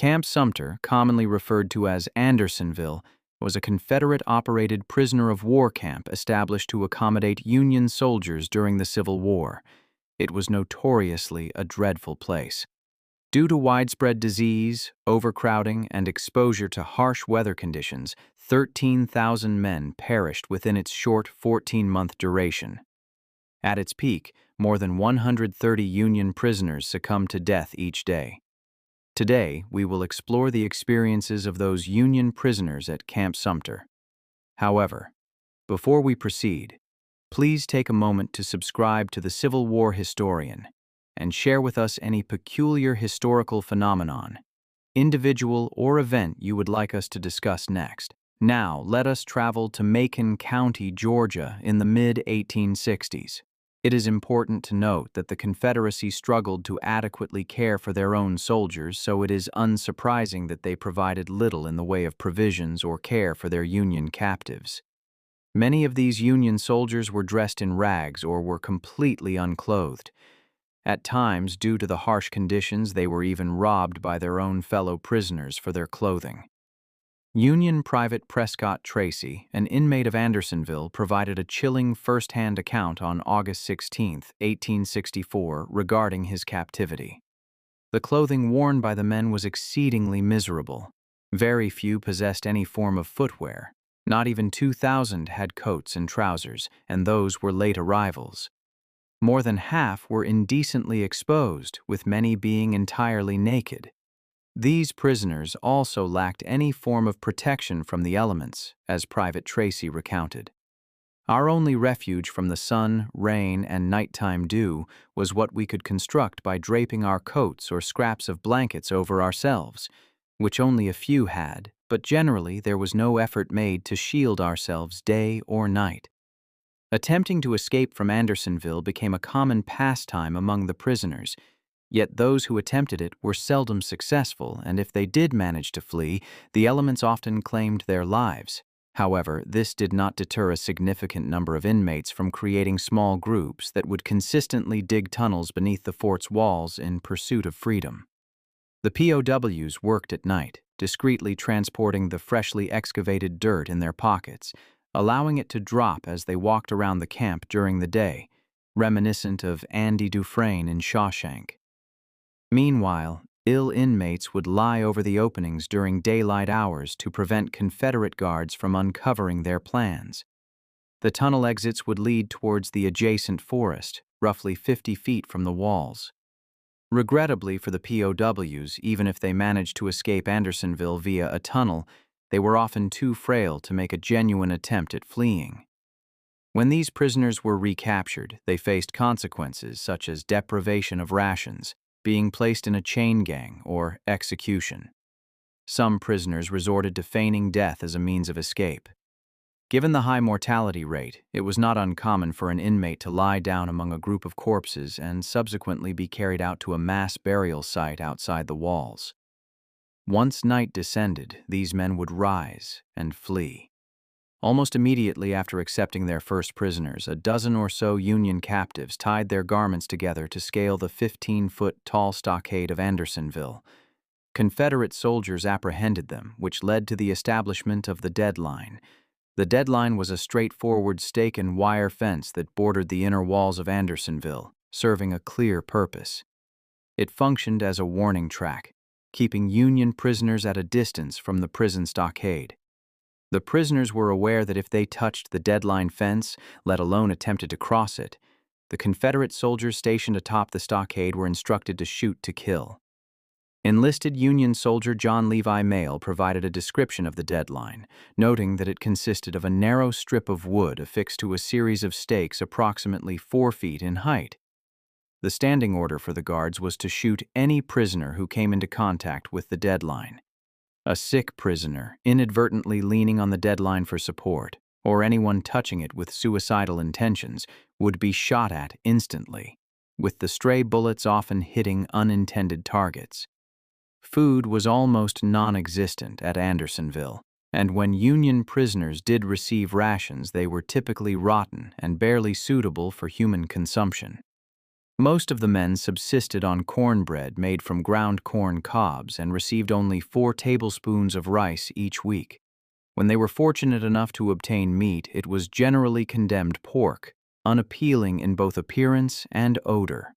Camp Sumter, commonly referred to as Andersonville, was a Confederate-operated prisoner of war camp established to accommodate Union soldiers during the Civil War. It was notoriously a dreadful place. Due to widespread disease, overcrowding, and exposure to harsh weather conditions, 13,000 men perished within its short 14-month duration. At its peak, more than 130 Union prisoners succumbed to death each day. Today, we will explore the experiences of those Union prisoners at Camp Sumter. However, before we proceed, please take a moment to subscribe to the Civil War Historian and share with us any peculiar historical phenomenon, individual, or event you would like us to discuss next. Now, let us travel to Macon County, Georgia in the mid-1860s. It is important to note that the Confederacy struggled to adequately care for their own soldiers, so it is unsurprising that they provided little in the way of provisions or care for their Union captives. Many of these Union soldiers were dressed in rags or were completely unclothed. At times, due to the harsh conditions, they were even robbed by their own fellow prisoners for their clothing. Union Private Prescott Tracy, an inmate of Andersonville, provided a chilling first-hand account on August 16, 1864, regarding his captivity. The clothing worn by the men was exceedingly miserable. Very few possessed any form of footwear. Not even 2,000 had coats and trousers, and those were late arrivals. More than half were indecently exposed, with many being entirely naked. These prisoners also lacked any form of protection from the elements, as Private Tracy recounted. Our only refuge from the sun, rain, and nighttime dew was what we could construct by draping our coats or scraps of blankets over ourselves, which only a few had, but generally there was no effort made to shield ourselves day or night. Attempting to escape from Andersonville became a common pastime among the prisoners, yet those who attempted it were seldom successful, and if they did manage to flee, the elements often claimed their lives. However, this did not deter a significant number of inmates from creating small groups that would consistently dig tunnels beneath the fort's walls in pursuit of freedom. The POWs worked at night, discreetly transporting the freshly excavated dirt in their pockets, allowing it to drop as they walked around the camp during the day, reminiscent of Andy Dufresne in Shawshank. Meanwhile, ill inmates would lie over the openings during daylight hours to prevent Confederate guards from uncovering their plans. The tunnel exits would lead towards the adjacent forest, roughly 50 feet from the walls. Regrettably for the POWs, even if they managed to escape Andersonville via a tunnel, they were often too frail to make a genuine attempt at fleeing. When these prisoners were recaptured, they faced consequences such as deprivation of rations, being placed in a chain gang, or execution. Some prisoners resorted to feigning death as a means of escape. Given the high mortality rate, it was not uncommon for an inmate to lie down among a group of corpses and subsequently be carried out to a mass burial site outside the walls. Once night descended, these men would rise and flee. Almost immediately after accepting their first prisoners, a dozen or so Union captives tied their garments together to scale the 15-foot-tall stockade of Andersonville. Confederate soldiers apprehended them, which led to the establishment of the deadline. The deadline was a straightforward stake and wire fence that bordered the inner walls of Andersonville, serving a clear purpose. It functioned as a warning track, keeping Union prisoners at a distance from the prison stockade. The prisoners were aware that if they touched the deadline fence, let alone attempted to cross it, the Confederate soldiers stationed atop the stockade were instructed to shoot to kill. Enlisted Union soldier John Levi Mayle provided a description of the deadline, noting that it consisted of a narrow strip of wood affixed to a series of stakes approximately 4 feet in height. The standing order for the guards was to shoot any prisoner who came into contact with the deadline. A sick prisoner, inadvertently leaning on the deadline for support, or anyone touching it with suicidal intentions, would be shot at instantly, with the stray bullets often hitting unintended targets. Food was almost non-existent at Andersonville, and when Union prisoners did receive rations, they were typically rotten and barely suitable for human consumption. Most of the men subsisted on cornbread made from ground corn cobs and received only 4 tablespoons of rice each week. When they were fortunate enough to obtain meat, it was generally condemned pork, unappealing in both appearance and odor.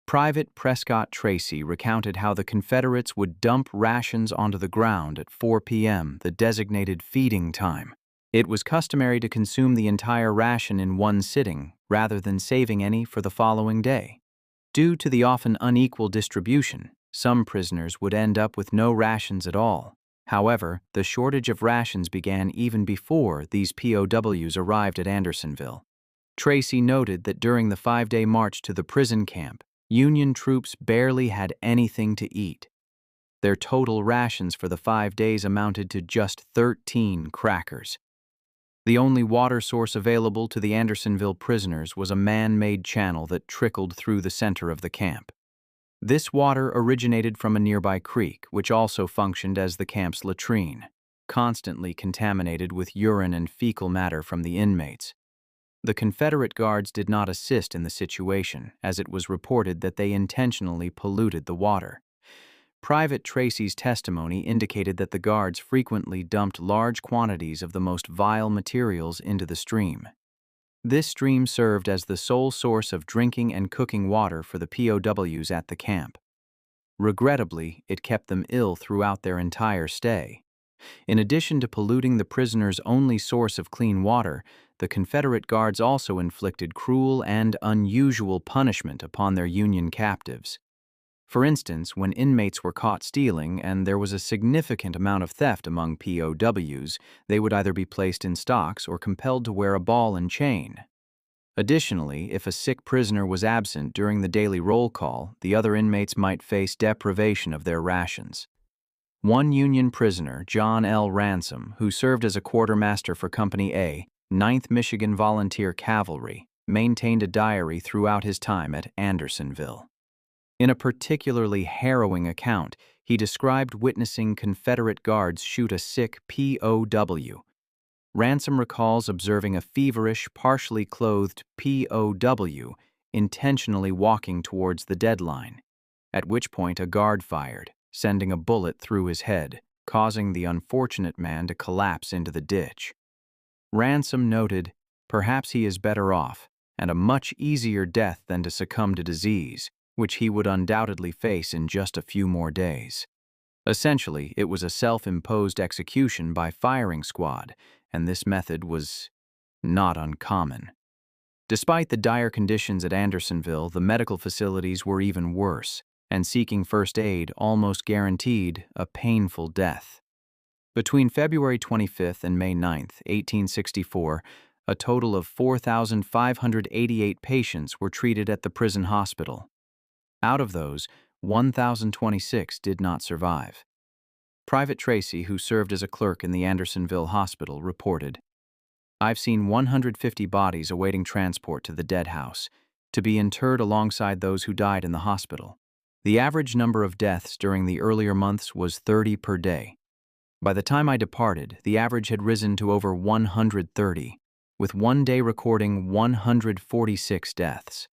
Private Prescott Tracy recounted how the Confederates would dump rations onto the ground at 4 p.m., the designated feeding time. It was customary to consume the entire ration in one sitting, rather than saving any for the following day. Due to the often unequal distribution, some prisoners would end up with no rations at all. However, the shortage of rations began even before these POWs arrived at Andersonville. Tracy noted that during the 5-day march to the prison camp, Union troops barely had anything to eat. Their total rations for the 5 days amounted to just 13 crackers. The only water source available to the Andersonville prisoners was a man-made channel that trickled through the center of the camp. This water originated from a nearby creek, which also functioned as the camp's latrine, constantly contaminated with urine and fecal matter from the inmates. The Confederate guards did not assist in the situation, as it was reported that they intentionally polluted the water. Private Tracy's testimony indicated that the guards frequently dumped large quantities of the most vile materials into the stream. This stream served as the sole source of drinking and cooking water for the POWs at the camp. Regrettably, it kept them ill throughout their entire stay. In addition to polluting the prisoners' only source of clean water, the Confederate guards also inflicted cruel and unusual punishment upon their Union captives. For instance, when inmates were caught stealing and there was a significant amount of theft among POWs, they would either be placed in stocks or compelled to wear a ball and chain. Additionally, if a sick prisoner was absent during the daily roll call, the other inmates might face deprivation of their rations. One Union prisoner, John L. Ransom, who served as a quartermaster for Company A, 9th Michigan Volunteer Cavalry, maintained a diary throughout his time at Andersonville. In a particularly harrowing account, he described witnessing Confederate guards shoot a sick POW. Ransom recalls observing a feverish, partially clothed POW intentionally walking towards the deadline, at which point a guard fired, sending a bullet through his head, causing the unfortunate man to collapse into the ditch. Ransom noted, "Perhaps he is better off, and a much easier death than to succumb to disease, which he would undoubtedly face in just a few more days." Essentially, it was a self-imposed execution by firing squad, and this method was not uncommon. Despite the dire conditions at Andersonville, the medical facilities were even worse, and seeking first aid almost guaranteed a painful death. Between February 25th and May 9th, 1864, a total of 4,588 patients were treated at the prison hospital. Out of those, 1,026 did not survive. Private Tracy, who served as a clerk in the Andersonville hospital, reported, "I've seen 150 bodies awaiting transport to the dead house, to be interred alongside those who died in the hospital. The average number of deaths during the earlier months was 30 per day. By the time I departed, the average had risen to over 130, with one day recording 146 deaths.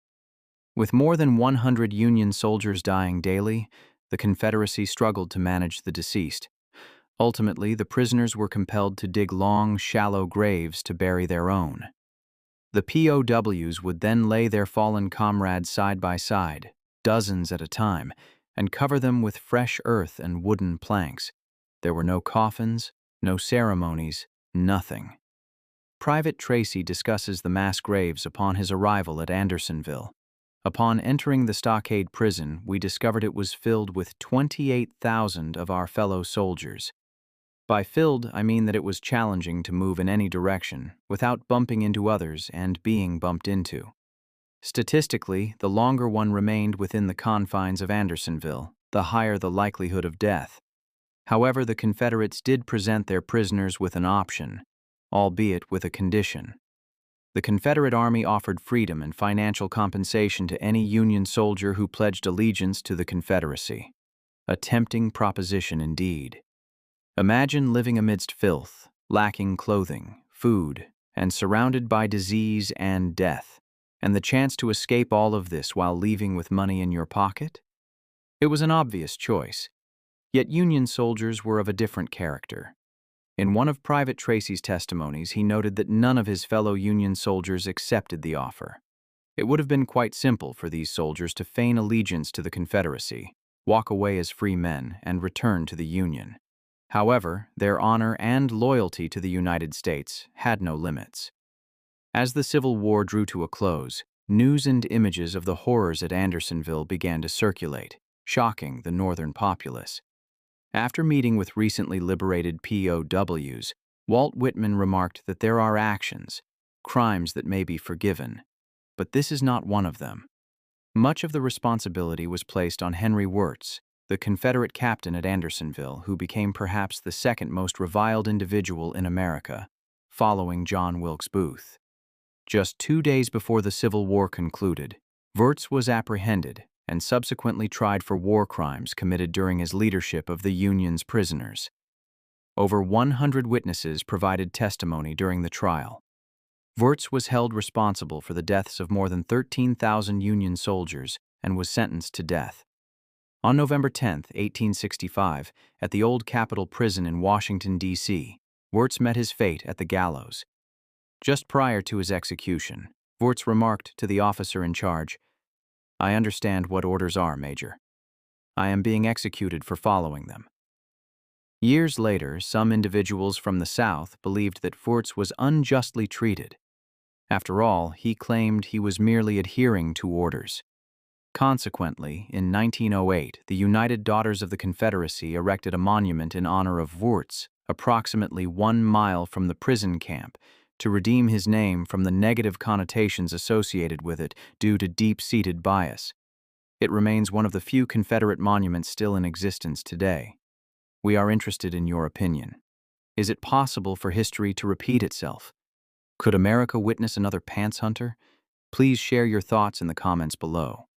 With more than 100 Union soldiers dying daily, the Confederacy struggled to manage the deceased. Ultimately, the prisoners were compelled to dig long, shallow graves to bury their own. The POWs would then lay their fallen comrades side by side, dozens at a time, and cover them with fresh earth and wooden planks. There were no coffins, no ceremonies, nothing." Private Tracy discusses the mass graves upon his arrival at Andersonville. "Upon entering the stockade prison, we discovered it was filled with 28,000 of our fellow soldiers. By filled, I mean that it was challenging to move in any direction without bumping into others and being bumped into. Statistically, the longer one remained within the confines of Andersonville, the higher the likelihood of death. However, the Confederates did present their prisoners with an option, albeit with a condition. The Confederate Army offered freedom and financial compensation to any Union soldier who pledged allegiance to the Confederacy. A tempting proposition indeed. Imagine living amidst filth, lacking clothing, food, and surrounded by disease and death. And the chance to escape all of this while leaving with money in your pocket? It was an obvious choice. Yet Union soldiers were of a different character. In one of Private Tracy's testimonies, he noted that none of his fellow Union soldiers accepted the offer. It would have been quite simple for these soldiers to feign allegiance to the Confederacy, walk away as free men, and return to the Union. However, their honor and loyalty to the United States had no limits. As the Civil War drew to a close, news and images of the horrors at Andersonville began to circulate, shocking the Northern populace. After meeting with recently liberated POWs, Walt Whitman remarked that there are actions, crimes that may be forgiven, but this is not one of them. Much of the responsibility was placed on Henry Wirz, the Confederate captain at Andersonville, who became perhaps the second most reviled individual in America, following John Wilkes Booth. Just 2 days before the Civil War concluded, Wirz was apprehended and subsequently tried for war crimes committed during his leadership of the Union's prisoners. Over 100 witnesses provided testimony during the trial. Wirz was held responsible for the deaths of more than 13,000 Union soldiers and was sentenced to death. On November 10, 1865, at the old Capitol Prison in Washington, D.C., Wirz met his fate at the gallows. Just prior to his execution, Wirz remarked to the officer in charge, "I understand what orders are, Major. I am being executed for following them." Years later, some individuals from the South believed that Wirz was unjustly treated. After all, he claimed he was merely adhering to orders. Consequently, in 1908, the United Daughters of the Confederacy erected a monument in honor of Wirz, approximately 1 mile from the prison camp, to redeem his name from the negative connotations associated with it due to deep-seated bias. It remains one of the few Confederate monuments still in existence today. We are interested in your opinion. Is it possible for history to repeat itself? Could America witness another pants hunter? Please share your thoughts in the comments below.